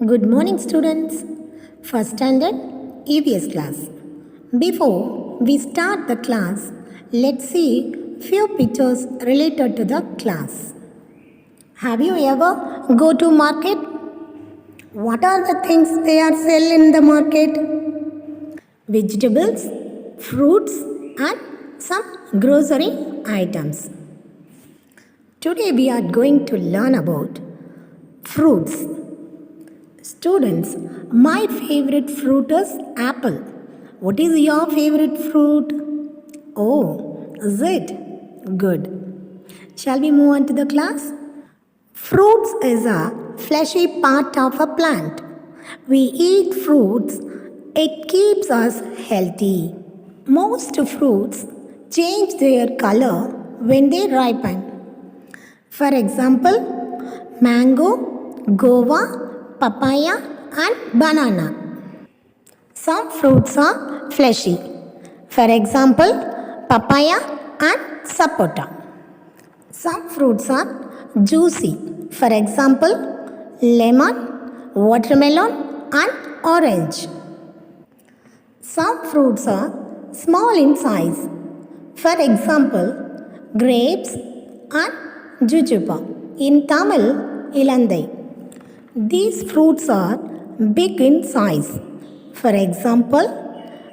Good morning, students. First standard EVS class. Before we start the class, let's see few pictures related to the class. Have you ever go to market? What are the things they are sell in the market? Vegetables, fruits, and some grocery items. Today we are going to learn about fruits. Students, my favorite fruit is apple. What is your favorite fruit? Oh, is it? Good. Shall we move on to the class? Fruits is a fleshy part of a plant. We eat fruits. It keeps us healthy. Most fruits change their color when they ripen. For example, mango, guava, papaya, and banana. Some fruits are fleshy. For example, papaya and sapota. Some fruits are juicy. For example, lemon, watermelon, and orange. Some fruits are small in size. For example, grapes and jujube. In Tamil, ilandai. These fruits are big in size. For example,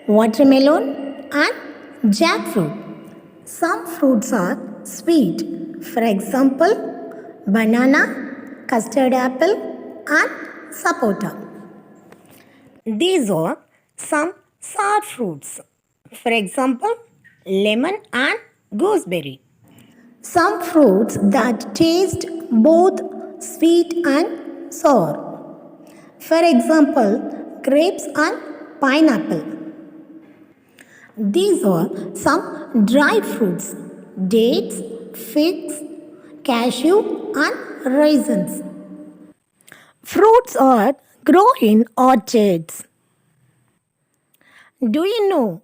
watermelon and jackfruit. Some fruits are sweet. For example, banana, custard apple, and sapota. These are some sour fruits. For example, lemon and gooseberry. Some fruits that taste both sweet and sour. For example, grapes and pineapple. These are some dried fruits: dates, figs, cashew, and raisins. Fruits are grown in orchards. Do you know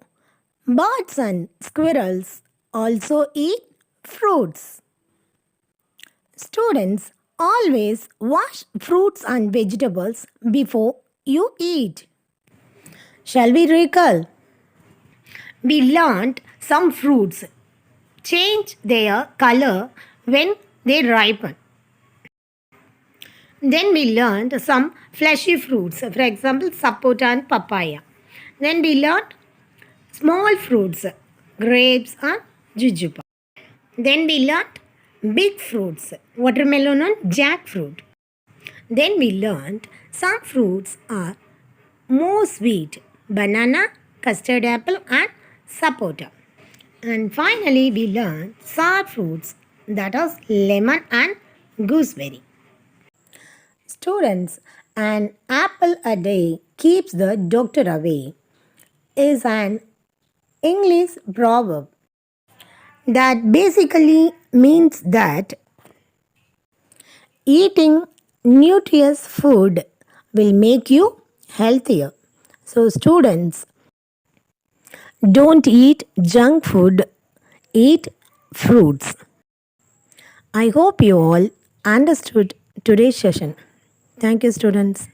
birds and squirrels also eat fruits? Students, always wash fruits and vegetables before you eat. Shall we recall? We learned some fruits change their color when they ripen. Then we learned some fleshy fruits, for example, sapota and papaya. Then we learned small fruits, grapes and jujube. Then we learned big fruits, watermelon and jackfruit. Then we learned some fruits are more sweet, banana, custard apple and sapota. And finally we learned sour fruits, that is lemon and gooseberry. Students, an apple a day keeps the doctor away is an English proverb that basically means that eating nutritious food will make you healthier. So, students, don't eat junk food, eat fruits. I hope you all understood today's session. Thank you, students.